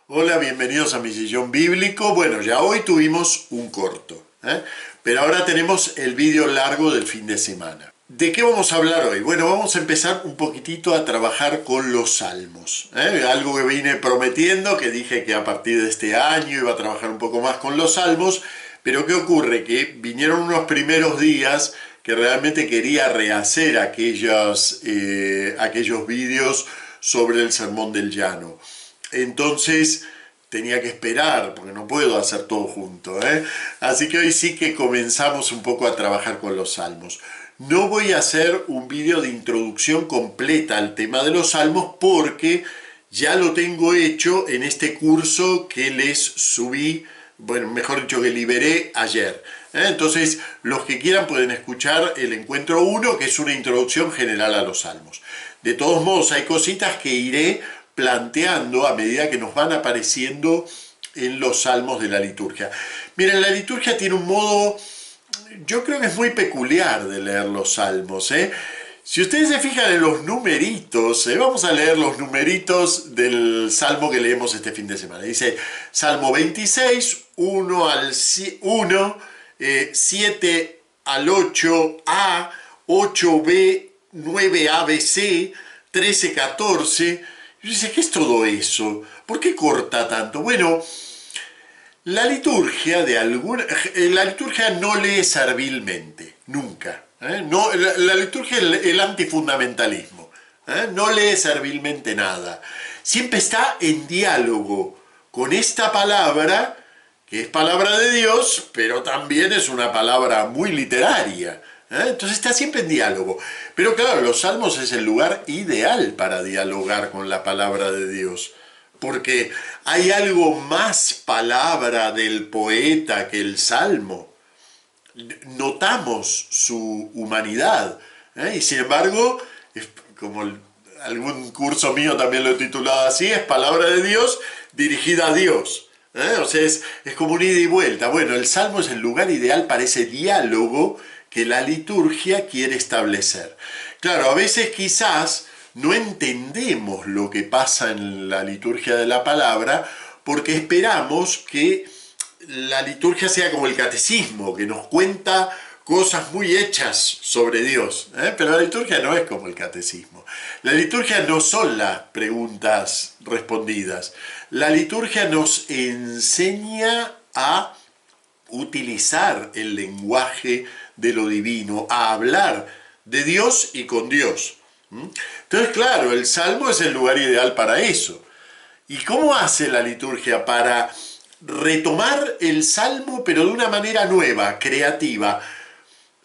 Hola, bienvenidos a mi sillón bíblico. Bueno, ya hoy tuvimos un corto, pero ahora tenemos el vídeo largo del fin de semana. ¿De qué vamos a hablar hoy? Bueno, vamos a empezar un poquitito a trabajar con los salmos. Algo que vine prometiendo, que dije que a partir de este año iba a trabajar un poco más con los salmos, pero ¿qué ocurre? Que vinieron unos primeros días que realmente quería rehacer aquellos vídeos sobre el Sermón del Llano. Entonces tenía que esperar, porque no puedo hacer todo junto, Así que hoy sí que comenzamos un poco a trabajar con los salmos. No voy a hacer un vídeo de introducción completa al tema de los salmos porque ya lo tengo hecho en este curso que les subí, bueno, mejor dicho, que liberé ayer. Entonces, los que quieran pueden escuchar el encuentro 1, que es una introducción general a los salmos. De todos modos, hay cositas que iré planteando a medida que nos van apareciendo en los salmos de la liturgia. Miren, la liturgia tiene un modo, yo creo que es muy peculiar de leer los salmos. Si ustedes se fijan en los numeritos, vamos a leer los numeritos del salmo que leemos este fin de semana. Dice Salmo 26, 1 al 1, 7 al 8a, 8b, 9abc, 13, 14... Y dice, ¿qué es todo eso? ¿Por qué corta tanto? Bueno, la liturgia no lee servilmente, nunca. No, la liturgia es el antifundamentalismo. No lee servilmente nada. Siempre está en diálogo con esta palabra, que es palabra de Dios, pero también es una palabra muy literaria. Entonces está siempre en diálogo. Pero claro, los salmos es el lugar ideal para dialogar con la palabra de Dios. Porque hay algo más palabra del poeta que el salmo. Notamos su humanidad. Y sin embargo, como algún curso mío también lo he titulado así, es palabra de Dios dirigida a Dios. O sea, es como un ida y vuelta. Bueno, el salmo es el lugar ideal para ese diálogo que la liturgia quiere establecer. Claro, a veces quizás no entendemos lo que pasa en la liturgia de la palabra porque esperamos que la liturgia sea como el catecismo, que nos cuenta cosas muy hechas sobre Dios. Pero la liturgia no es como el catecismo. La liturgia no son las preguntas respondidas. La liturgia nos enseña a utilizar el lenguaje de lo divino, a hablar de Dios y con Dios. Entonces, claro, el Salmo es el lugar ideal para eso. ¿Y cómo hace la liturgia para retomar el Salmo, pero de una manera nueva, creativa?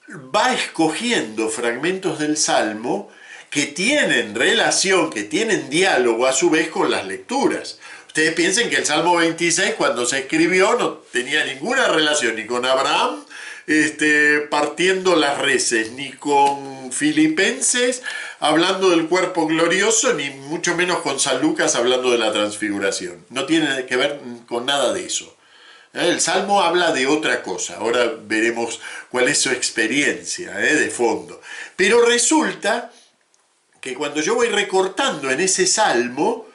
Va escogiendo fragmentos del Salmo que tienen relación, que tienen diálogo a su vez con las lecturas. Ustedes piensen que el Salmo 26, cuando se escribió, no tenía ninguna relación ni con Abraham partiendo las reses, ni con Filipenses hablando del cuerpo glorioso, ni mucho menos con San Lucas hablando de la transfiguración. No tiene que ver con nada de eso. El Salmo habla de otra cosa. Ahora veremos cuál es su experiencia de fondo. Pero resulta que cuando yo voy recortando en ese Salmo,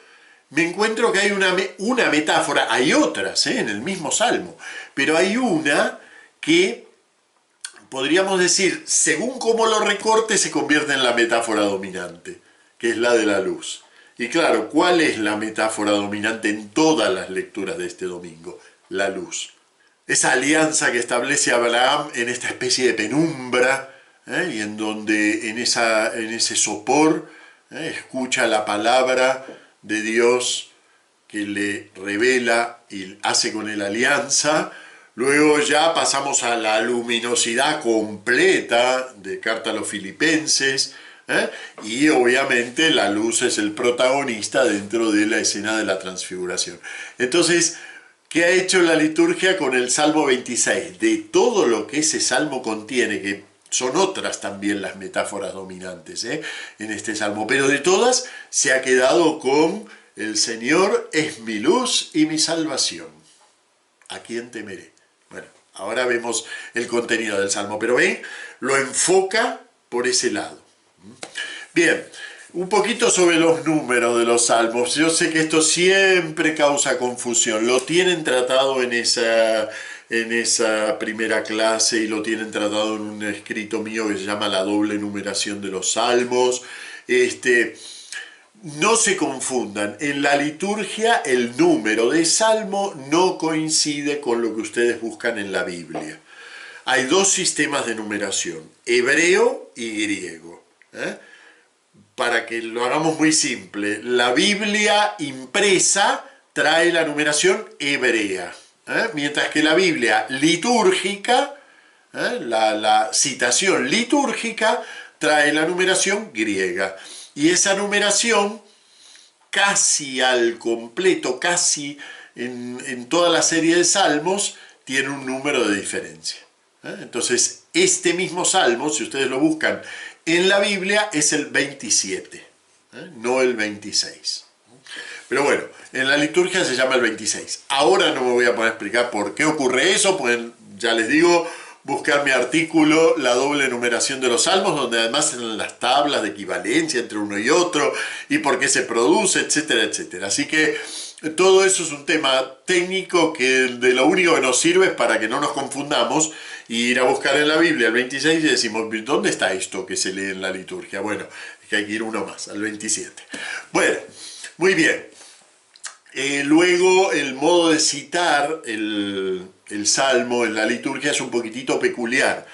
me encuentro que hay una metáfora. Hay otras en el mismo Salmo, pero hay una que podríamos decir, según cómo lo recorte, se convierte en la metáfora dominante, que es la de la luz. Y claro, ¿cuál es la metáfora dominante en todas las lecturas de este domingo? La luz. Esa alianza que establece Abraham en esta especie de penumbra, y en donde en ese sopor escucha la palabra de Dios que le revela y hace con él alianza. Luego ya pasamos a la luminosidad completa de Carta a los Filipenses, y obviamente la luz es el protagonista dentro de la escena de la transfiguración. Entonces, ¿qué ha hecho la liturgia con el Salmo 26? De todo lo que ese Salmo contiene, que son otras también las metáforas dominantes en este Salmo, pero de todas se ha quedado con el Señor es mi luz y mi salvación. ¿A quién temeré? Bueno, ahora vemos el contenido del Salmo, pero ven, lo enfoca por ese lado. Bien, Un poquito sobre los números de los salmos. Yo sé que esto siempre causa confusión. Lo tienen tratado en esa primera clase y lo tienen tratado en un escrito mío que se llama La doble numeración de los salmos. No se confundan. En la liturgia el número de salmo no coincide con lo que ustedes buscan en la Biblia. Hay dos sistemas de numeración, hebreo y griego. Para que lo hagamos muy simple, la Biblia impresa trae la numeración hebrea, mientras que la Biblia litúrgica, la citación litúrgica, trae la numeración griega. Y esa numeración, casi al completo, casi en toda la serie de salmos, tiene un número de diferencia. Entonces, este mismo salmo, si ustedes lo buscan en la Biblia, es el 27, no el 26. Pero bueno, en la liturgia se llama el 26. Ahora no me voy a poner a explicar por qué ocurre eso, pueden, ya les digo, buscar mi artículo, La doble numeración de los salmos, donde además en las tablas de equivalencia entre uno y otro, y por qué se produce, etcétera, etcétera. Así que todo eso es un tema técnico que de lo único que nos sirve es para que no nos confundamos y ir a buscar en la Biblia el 26 y decimos, ¿dónde está esto que se lee en la liturgia? Bueno, es que hay que ir uno más, al 27. Bueno, muy bien. Luego el modo de citar el salmo en la liturgia es un poquitito peculiar,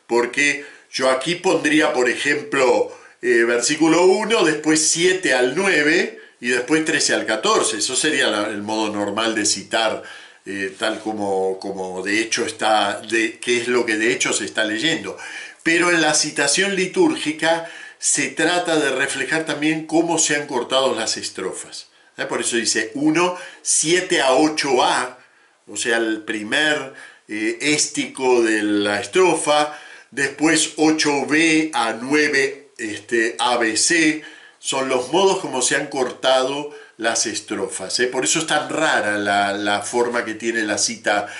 porque yo aquí pondría, por ejemplo, versículo 1, después 7 al 9 y después 13 al 14. Eso sería el modo normal de citar, tal como de hecho está, que es lo que de hecho se está leyendo. Pero en la citación litúrgica se trata de reflejar también cómo se han cortado las estrofas. Por eso dice 1, 7 a 8a, o sea, el primer éstico de la estrofa, después 8b a 9 ABC, son los modos como se han cortado las estrofas. Por eso es tan rara la forma que tiene la cita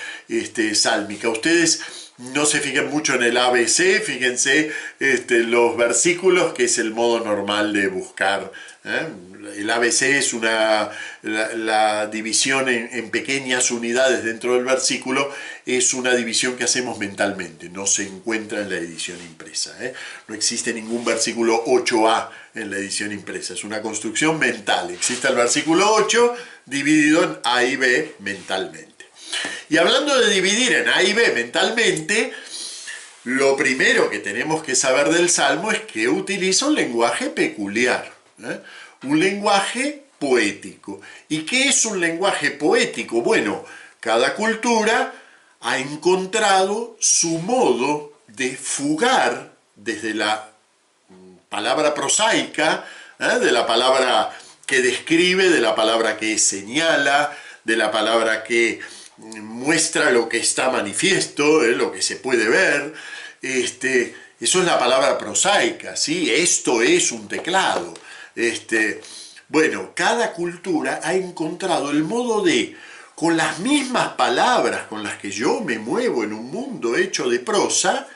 sálmica. Ustedes no se fijen mucho en el ABC, fíjense los versículos, que es el modo normal de buscar. El ABC es la división en pequeñas unidades dentro del versículo, es una división que hacemos mentalmente, no se encuentra en la edición impresa. No existe ningún versículo 8a en la edición impresa, es una construcción mental. Existe el versículo 8 dividido en A y B mentalmente. Y hablando de dividir en A y B mentalmente, lo primero que tenemos que saber del Salmo es que utiliza un lenguaje peculiar, un lenguaje poético. ¿Y qué es un lenguaje poético? Bueno, cada cultura ha encontrado su modo de fugar desde la palabra prosaica, de la palabra que describe, de la palabra que señala, de la palabra que muestra lo que está manifiesto, lo que se puede ver. Eso es la palabra prosaica, ¿sí? Esto es un teclado. Bueno, cada cultura ha encontrado el modo de, con las mismas palabras con las que yo me muevo en un mundo hecho de prosa,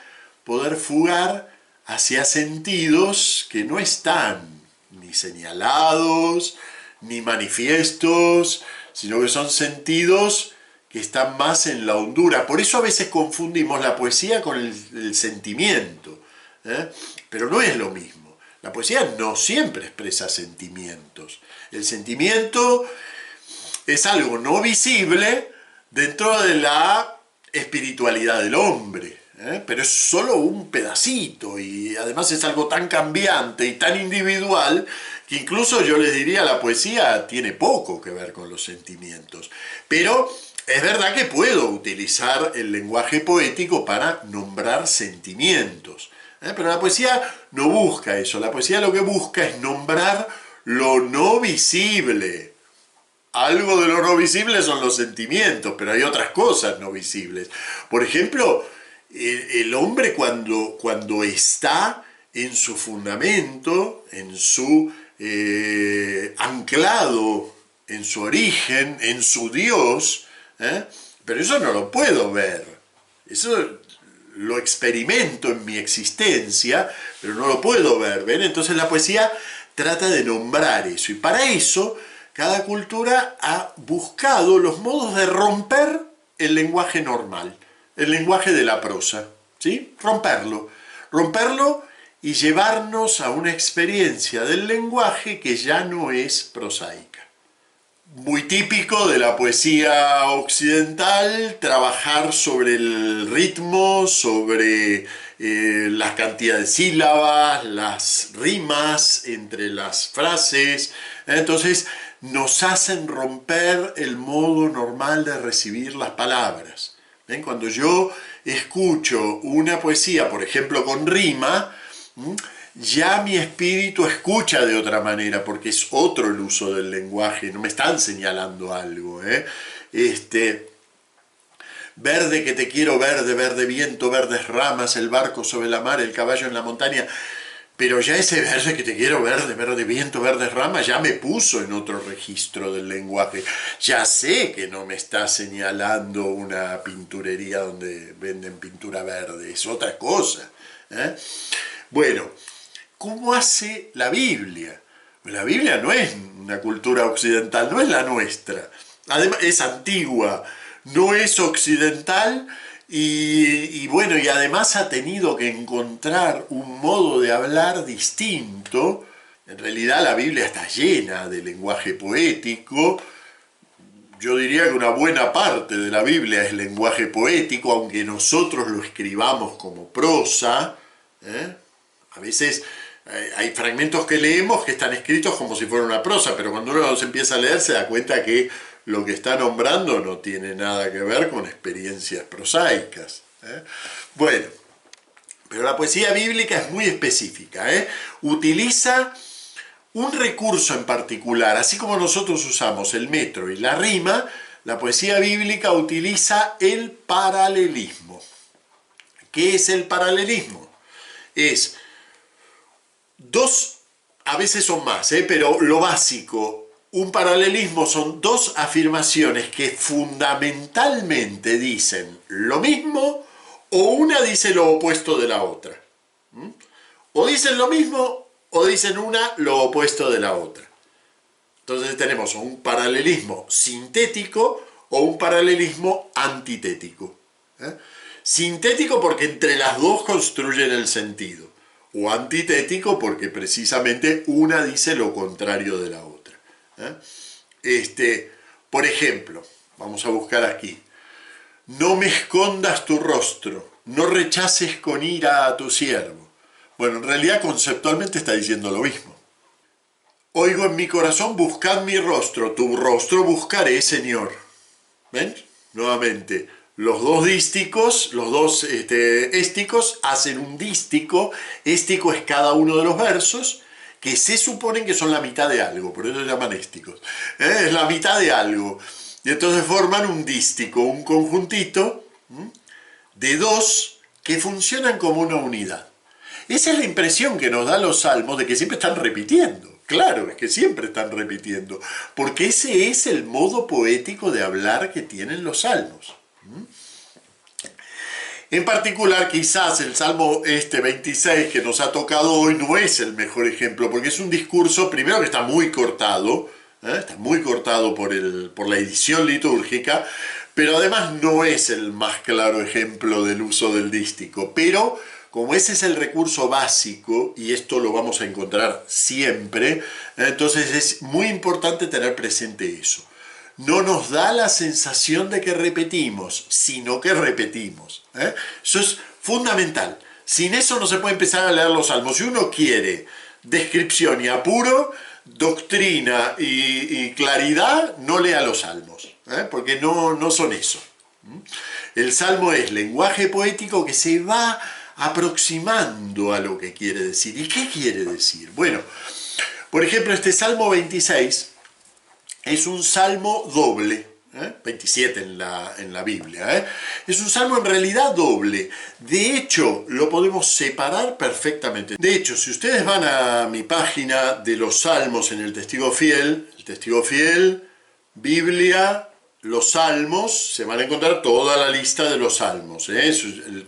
poder fugar hacia sentidos que no están ni señalados, ni manifiestos, sino que son sentidos que están más en la hondura. Por eso a veces confundimos la poesía con el sentimiento, pero no es lo mismo. La poesía no siempre expresa sentimientos. El sentimiento es algo no visible dentro de la espiritualidad del hombre, pero es solo un pedacito y además es algo tan cambiante y tan individual que incluso yo les diría la poesía tiene poco que ver con los sentimientos. Pero es verdad que puedo utilizar el lenguaje poético para nombrar sentimientos. Pero la poesía no busca eso, la poesía lo que busca es nombrar lo no visible. Algo de lo no visible son los sentimientos, pero hay otras cosas no visibles. Por ejemplo, el hombre cuando está en su fundamento, en su anclado, en su origen, en su Dios, pero eso no lo puedo ver. Eso lo experimento en mi existencia, pero no lo puedo ver. ¿Ven? Entonces la poesía trata de nombrar eso. Y para eso, cada cultura ha buscado los modos de romper el lenguaje normal, el lenguaje de la prosa, ¿sí? Romperlo y llevarnos a una experiencia del lenguaje que ya no es prosaica. Muy típico de la poesía occidental, trabajar sobre el ritmo, sobre la cantidad de sílabas, las rimas entre las frases. Entonces nos hacen romper el modo normal de recibir las palabras. ¿Ven? Cuando yo escucho una poesía, por ejemplo, con rima, ya mi espíritu escucha de otra manera, porque es otro el uso del lenguaje, no me están señalando algo. Verde que te quiero verde, verde viento, verdes ramas, el barco sobre la mar, el caballo en la montaña. Pero ya ese verde que te quiero verde, verde viento, verdes ramas, ya me puso en otro registro del lenguaje. Ya sé que no me está señalando una pinturería donde venden pintura verde, es otra cosa. Bueno, ¿cómo hace la Biblia? La Biblia no es una cultura occidental, no es la nuestra. Además, es antigua, no es occidental y bueno, y además ha tenido que encontrar un modo de hablar distinto. En realidad la Biblia está llena de lenguaje poético. Yo diría que una buena parte de la Biblia es lenguaje poético, aunque nosotros lo escribamos como prosa. A veces hay fragmentos que leemos que están escritos como si fuera una prosa, pero cuando uno los empieza a leer se da cuenta que lo que está nombrando no tiene nada que ver con experiencias prosaicas. Bueno, pero la poesía bíblica es muy específica. Utiliza un recurso en particular, así como nosotros usamos el metro y la rima, la poesía bíblica utiliza el paralelismo. ¿Qué es el paralelismo? Es dos, a veces son más, pero lo básico, un paralelismo son dos afirmaciones que fundamentalmente dicen lo mismo o una dice lo opuesto de la otra. O dicen lo mismo o dicen una lo opuesto de la otra. Entonces tenemos un paralelismo sintético o un paralelismo antitético. Sintético porque entre las dos construyen el sentido, o antitético porque precisamente una dice lo contrario de la otra. Por ejemplo, vamos a buscar aquí, no me escondas tu rostro, no rechaces con ira a tu siervo. Bueno, en realidad conceptualmente está diciendo lo mismo. Oigo en mi corazón, buscad mi rostro, tu rostro buscaré, Señor. ¿Ven? Nuevamente, los dos dísticos, los dos ésticos hacen un dístico. Éstico es cada uno de los versos, que se suponen que son la mitad de algo, por eso se llaman ésticos. Es la mitad de algo. Y entonces forman un dístico, un conjuntito de dos que funcionan como una unidad. Esa es la impresión que nos dan los salmos de que siempre están repitiendo. Claro, es que siempre están repitiendo, porque ese es el modo poético de hablar que tienen los salmos. En particular, quizás el Salmo 26 que nos ha tocado hoy no es el mejor ejemplo, porque es un discurso, primero que está muy cortado por la edición litúrgica, pero además no es el más claro ejemplo del uso del dístico. Pero como ese es el recurso básico, y esto lo vamos a encontrar siempre, entonces es muy importante tener presente eso. No nos da la sensación de que repetimos, sino que repetimos. Eso es fundamental. Sin eso no se puede empezar a leer los salmos. Si uno quiere descripción y apuro, doctrina y claridad, no lea los salmos, porque no son eso. El salmo es lenguaje poético que se va aproximando a lo que quiere decir. ¿Y qué quiere decir? Bueno, por ejemplo, este Salmo 26 es un salmo doble, 27 en la Biblia. Es un salmo en realidad doble. De hecho, lo podemos separar perfectamente. De hecho, si ustedes van a mi página de los salmos en el Testigo Fiel, Biblia, los salmos, se van a encontrar toda la lista de los salmos.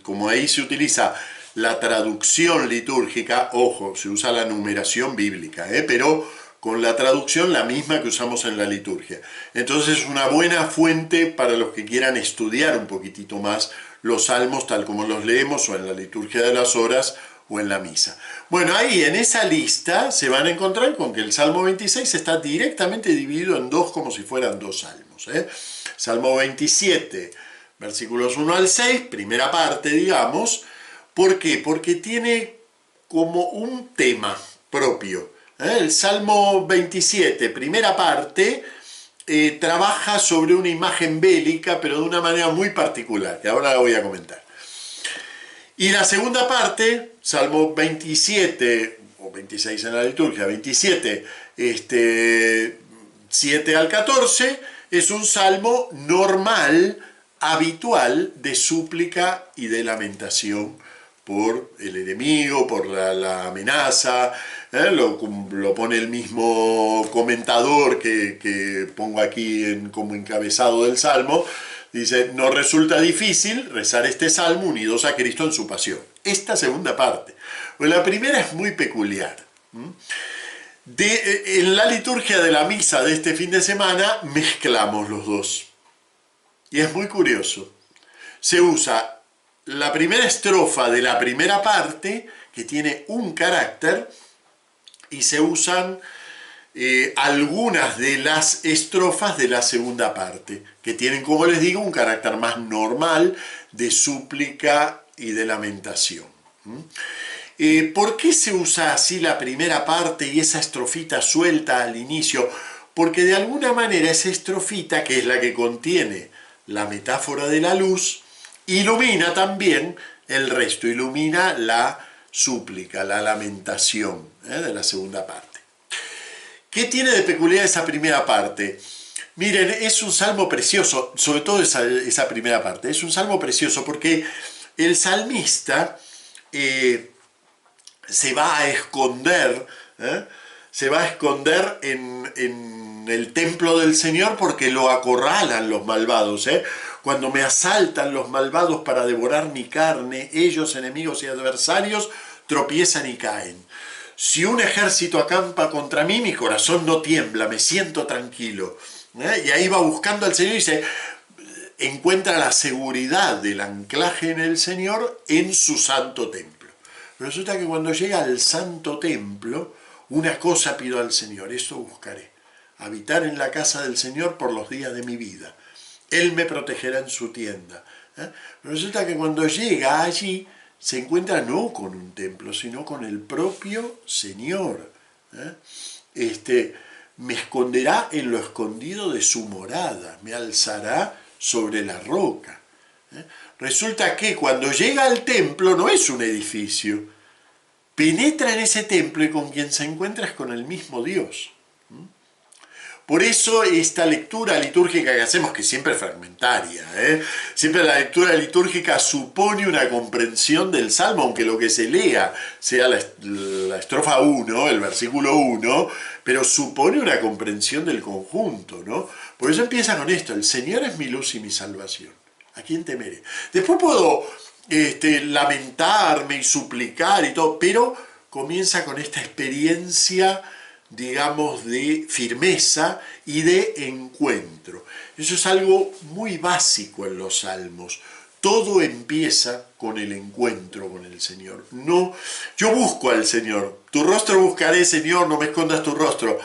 Como ahí se utiliza la traducción litúrgica, ojo, se usa la numeración bíblica, pero con la traducción la misma que usamos en la liturgia. Entonces es una buena fuente para los que quieran estudiar un poquitito más los salmos tal como los leemos o en la liturgia de las horas o en la misa. Bueno, ahí en esa lista se van a encontrar con que el Salmo 26 está directamente dividido en dos como si fueran dos salmos. Salmo 27, versículos 1 al 6, primera parte, digamos. ¿Por qué? Porque tiene como un tema propio. El Salmo 27, primera parte, trabaja sobre una imagen bélica, pero de una manera muy particular, que ahora la voy a comentar. Y la segunda parte, Salmo 27, o 26 en la liturgia, 27, 7 al 14, es un salmo normal, habitual, de súplica y de lamentación por el enemigo, por la amenaza. Lo pone el mismo comentador que pongo aquí como encabezado del salmo. Dice, nos resulta difícil rezar este salmo unidos a Cristo en su pasión. Esta segunda parte. Pues la primera es muy peculiar. En la liturgia de la misa de este fin de semana mezclamos los dos. Y es muy curioso. Se usa la primera estrofa de la primera parte, que tiene un carácter, y se usan algunas de las estrofas de la segunda parte, que tienen, como les digo, un carácter más normal de súplica y de lamentación. ¿Por qué se usa así la primera parte y esa estrofita suelta al inicio? Porque de alguna manera esa estrofita, que es la que contiene la metáfora de la luz, ilumina también el resto, ilumina la súplica, la lamentación de la segunda parte. ¿Qué tiene de peculiar esa primera parte? Miren, es un salmo precioso, sobre todo esa primera parte. Es un salmo precioso porque el salmista se va a esconder en el templo del Señor porque lo acorralan los malvados. Cuando me asaltan los malvados para devorar mi carne, ellos, enemigos y adversarios, tropiezan y caen. Si un ejército acampa contra mí, mi corazón no tiembla, me siento tranquilo. Y ahí va buscando al Señor y se encuentra la seguridad del anclaje en el Señor en su santo templo. Resulta que cuando llega al santo templo, una cosa pido al Señor, esto buscaré, habitar en la casa del Señor por los días de mi vida. Él me protegerá en su tienda. Resulta que cuando llega allí, se encuentra no con un templo, sino con el propio Señor. Me esconderá en lo escondido de su morada, me alzará sobre la roca. Resulta que cuando llega al templo no es un edificio, penetra en ese templo y con quien se encuentra es con el mismo Dios. Por eso esta lectura litúrgica que hacemos, que siempre es fragmentaria, siempre la lectura litúrgica supone una comprensión del Salmo, aunque lo que se lea sea la estrofa 1, el versículo 1, pero supone una comprensión del conjunto, ¿no? Por eso empieza con esto, el Señor es mi luz y mi salvación. ¿A quién temeré? Después puedo lamentarme y suplicar y todo, pero comienza con esta experiencia, digamos, de firmeza y de encuentro. Eso es algo muy básico en los salmos. Todo empieza con el encuentro con el Señor. No, yo busco al Señor. Tu rostro buscaré, Señor, no me escondas tu rostro.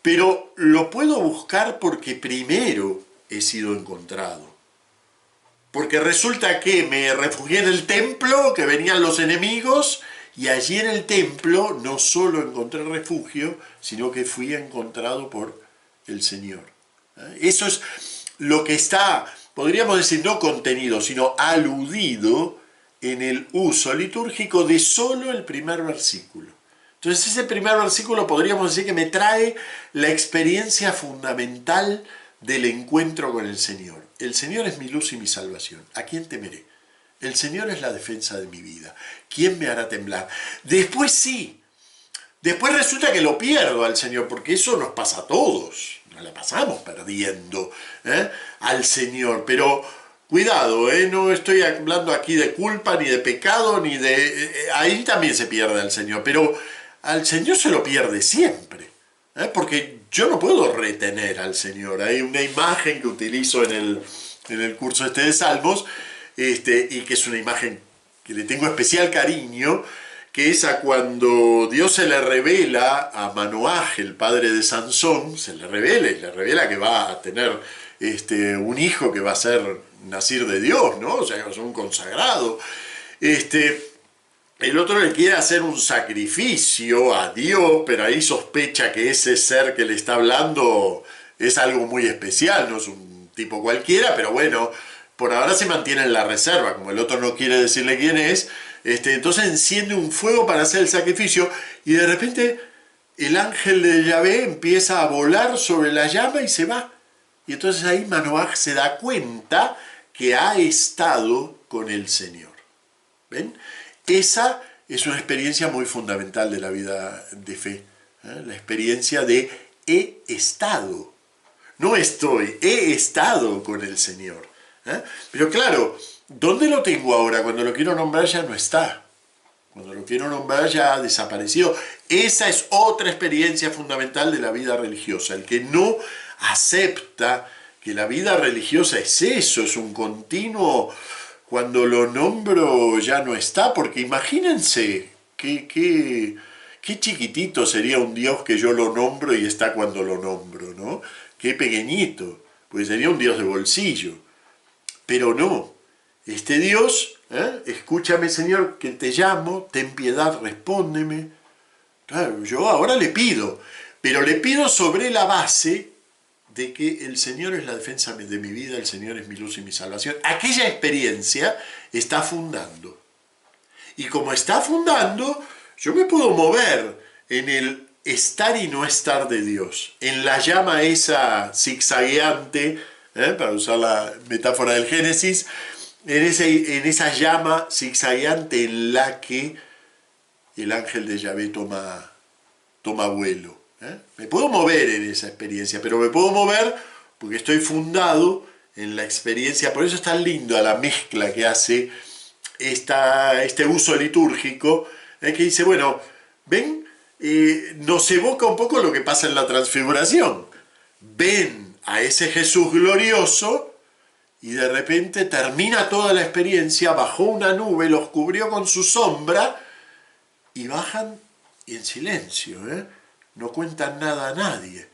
Pero lo puedo buscar porque primero he sido encontrado. Porque resulta que me refugié en el templo, que venían los enemigos, y allí en el templo no solo encontré refugio, sino que fui encontrado por el Señor. Eso es lo que está, podríamos decir, no contenido, sino aludido en el uso litúrgico de solo el primer versículo. Entonces ese primer versículo podríamos decir que me trae la experiencia fundamental del encuentro con el Señor. El Señor es mi luz y mi salvación. ¿A quién temeré? El Señor es la defensa de mi vida. ¿Quién me hará temblar? Después sí. Después resulta que lo pierdo al Señor, porque eso nos pasa a todos. Nos la pasamos perdiendo al Señor. Pero Cuidado, no estoy hablando aquí de culpa, ni de pecado, ni de... ahí también se pierde al Señor, pero al Señor se lo pierde siempre, porque yo no puedo retener al Señor. Hay una imagen que utilizo en el curso de Salmos, y que es una imagen que le tengo especial cariño, que es a cuando Dios se le revela a Manoaj, el padre de Sansón, se le revela y le revela que va a tener un hijo que va a ser nacir de Dios, ¿no? O sea, que va a ser un consagrado. El otro le quiere hacer un sacrificio a Dios, pero ahí sospecha que ese ser que le está hablando es algo muy especial, no es un tipo cualquiera, pero bueno, por ahora se mantiene en la reserva, como el otro no quiere decirle quién es, entonces enciende un fuego para hacer el sacrificio y de repente el ángel de Yahvé empieza a volar sobre la llama y se va. Y entonces ahí Manoaj se da cuenta que ha estado con el Señor. ¿Ven? Esa es una experiencia muy fundamental de la vida de fe. La experiencia de he estado. No estoy, he estado con el Señor. Pero claro, ¿dónde lo tengo ahora? Cuando lo quiero nombrar ya no está. Cuando lo quiero nombrar ya ha desaparecido. Esa es otra experiencia fundamental de la vida religiosa. El que no acepta que la vida religiosa es eso, es un continuo, cuando lo nombro ya no está, porque imagínense qué chiquitito sería un Dios que yo lo nombro y está cuando lo nombro, ¿no? Qué pequeñito, pues sería un Dios de bolsillo. Pero no, este Dios, escúchame Señor, que te llamo, ten piedad, respóndeme. Claro, yo ahora le pido, pero le pido sobre la base de que el Señor es la defensa de mi vida, el Señor es mi luz y mi salvación. Aquella experiencia está fundando. Y como está fundando, yo me puedo mover en el estar y no estar de Dios, en la llama esa zigzagueante, para usar la metáfora del Génesis, en esa llama zigzagueante en la que el ángel de Yahvé toma vuelo. Me puedo mover en esa experiencia, pero me puedo mover porque estoy fundado en la experiencia. Por eso es tan linda la mezcla que hace este uso litúrgico, que dice, bueno, ven, nos evoca un poco lo que pasa en la transfiguración. Ven a ese Jesús glorioso y de repente termina toda la experiencia, bajó una nube, los cubrió con su sombra y bajan en silencio, no cuentan nada a nadie.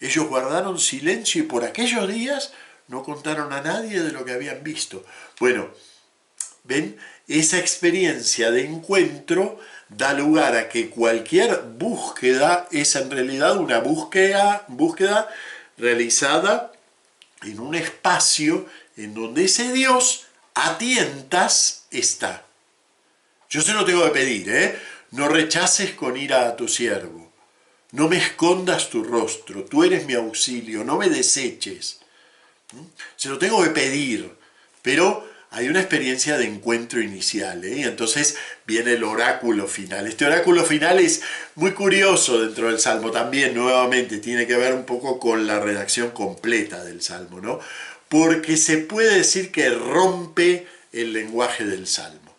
Ellos guardaron silencio y por aquellos días no contaron a nadie de lo que habían visto. Bueno, ¿ven? Esa experiencia de encuentro da lugar a que cualquier búsqueda es en realidad una búsqueda realizada en un espacio en donde ese Dios a tientas está. Yo se lo tengo que pedir, no rechaces con ira a tu siervo. No me escondas tu rostro, tú eres mi auxilio, no me deseches. Se lo tengo que pedir, pero hay una experiencia de encuentro inicial, y entonces viene el oráculo final. Este oráculo final es muy curioso dentro del Salmo también, nuevamente, tiene que ver un poco con la redacción completa del Salmo, ¿no? Porque se puede decir que rompe el lenguaje del Salmo.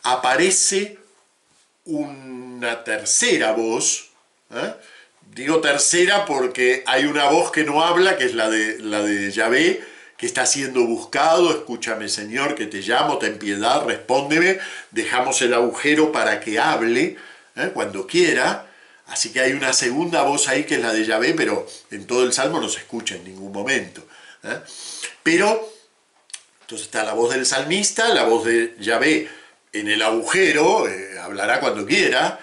Aparece una tercera voz, digo tercera porque hay una voz que no habla, que es la de Yahvé, que está siendo buscado. Escúchame Señor, que te llamo, ten piedad, respóndeme. Dejamos el agujero para que hable cuando quiera. Así que hay una segunda voz ahí que es la de Yahvé, pero en todo el Salmo no se escucha en ningún momento. Pero, entonces está la voz del salmista, la voz de Yahvé en el agujero, hablará cuando quiera,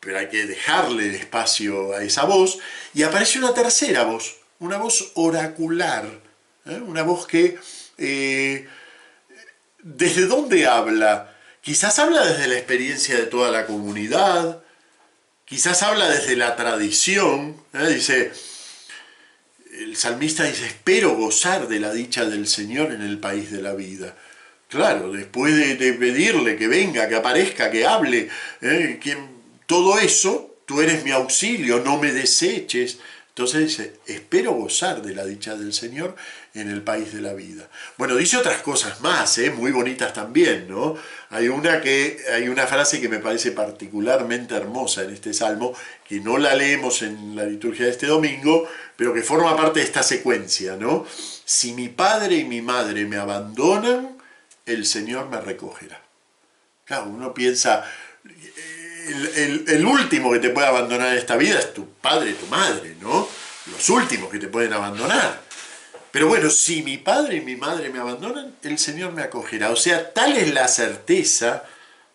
pero hay que dejarle el espacio a esa voz, y aparece una tercera voz, una voz oracular, una voz que, ¿desde dónde habla? Quizás habla desde la experiencia de toda la comunidad, quizás habla desde la tradición, dice, el salmista dice, espero gozar de la dicha del Señor en el país de la vida. Claro, después de pedirle que venga, que aparezca, que hable, todo eso, tú eres mi auxilio, no me deseches. Entonces dice, espero gozar de la dicha del Señor en el país de la vida. Bueno, dice otras cosas más, muy bonitas también, ¿no? Hay una frase que me parece particularmente hermosa en este salmo, que no la leemos en la liturgia de este domingo, pero que forma parte de esta secuencia, ¿no? Si mi padre y mi madre me abandonan, el Señor me recogerá. Claro, uno piensa, el último que te puede abandonar en esta vida es tu padre y tu madre, ¿no? Los últimos que te pueden abandonar. Pero bueno, si mi padre y mi madre me abandonan, el Señor me acogerá. O sea, tal es la certeza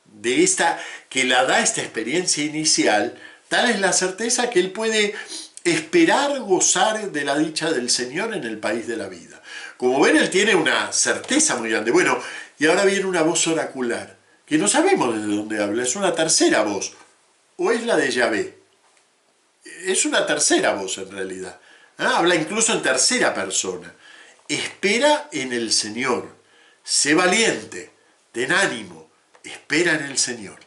de esta, que la da esta experiencia inicial, tal es la certeza que Él puede esperar gozar de la dicha del Señor en el país de la vida. Como ven, Él tiene una certeza muy grande. Bueno, y ahora viene una voz oracular, que no sabemos de dónde habla, es una tercera voz, o es la de Yahvé. Es una tercera voz en realidad. Habla incluso en tercera persona. Espera en el Señor, sé valiente, ten ánimo, espera en el Señor.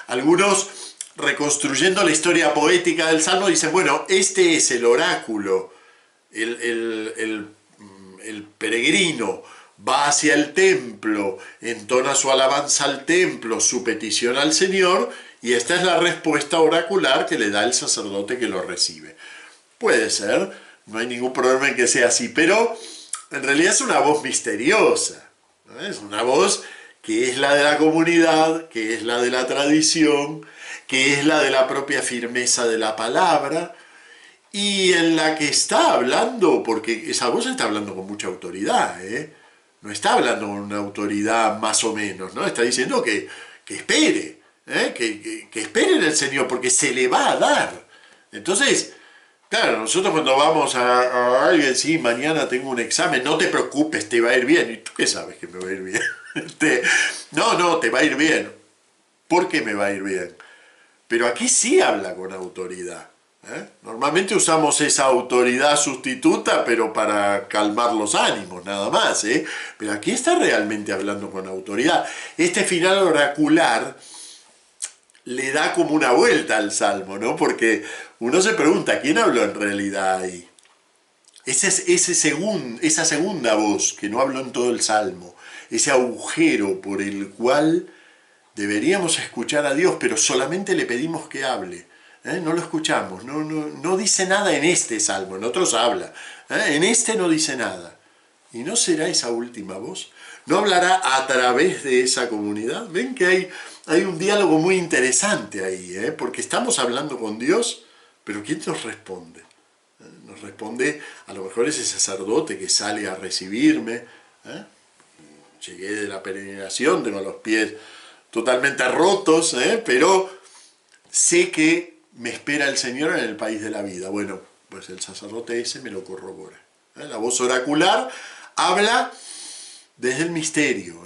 Algunos, reconstruyendo la historia poética del Salmo, dicen, bueno, este es el oráculo, el peregrino va hacia el templo, entona su alabanza al templo, su petición al Señor, y esta es la respuesta oracular que le da el sacerdote que lo recibe. Puede ser, no hay ningún problema en que sea así, pero en realidad es una voz misteriosa, ¿no? Es una voz que es la de la comunidad, que es la de la tradición, que es la de la propia firmeza de la palabra, y en la que está hablando, porque esa voz está hablando con mucha autoridad, no está hablando con una autoridad más o menos, ¿no? Está diciendo que espere, que espere en el Señor, porque se le va a dar. Entonces, claro, nosotros cuando vamos a alguien, sí, mañana tengo un examen, no te preocupes, te va a ir bien. ¿Y tú qué sabes que me va a ir bien? No, te va a ir bien. ¿Por qué me va a ir bien? Pero aquí sí habla con autoridad. Normalmente usamos esa autoridad sustituta, pero para calmar los ánimos, nada más. Pero aquí está realmente hablando con autoridad. Este final oracular le da como una vuelta al Salmo, ¿no? Porque uno se pregunta, ¿quién habló en realidad ahí? Esa segunda voz que no habló en todo el Salmo, ese agujero por el cual deberíamos escuchar a Dios, pero solamente le pedimos que hable. No lo escuchamos, no dice nada en este Salmo, en otros habla, en este no dice nada. ¿Y no será esa última voz? ¿No hablará a través de esa comunidad? Ven que hay un diálogo muy interesante ahí, porque estamos hablando con Dios, pero ¿quién nos responde? Nos responde a lo mejor ese sacerdote que sale a recibirme. Llegué de la peregrinación, tengo los pies totalmente rotos, pero sé que me espera el Señor en el país de la vida. Bueno, pues el sacerdote ese me lo corrobora. La voz oracular habla desde el misterio.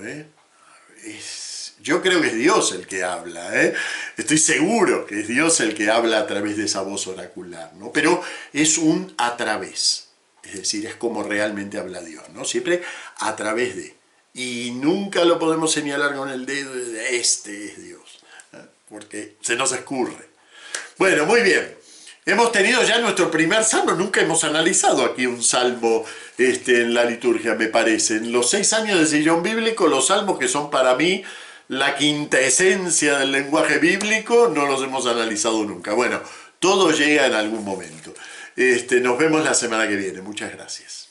Yo creo que es Dios el que habla. Estoy seguro que es Dios el que habla a través de esa voz oracular, ¿no? Pero es un a través. Es decir, es como realmente habla Dios, ¿no? Siempre a través de. Y nunca lo podemos señalar con el dedo de este es Dios, porque se nos escurre. Bueno, muy bien. Hemos tenido ya nuestro primer salmo. Nunca hemos analizado aquí un salmo en la liturgia, me parece. En los 6 años de Sillón Bíblico, los salmos que son para mí la quinta esencia del lenguaje bíblico, no los hemos analizado nunca. Bueno, todo llega en algún momento. Nos vemos la semana que viene. Muchas gracias.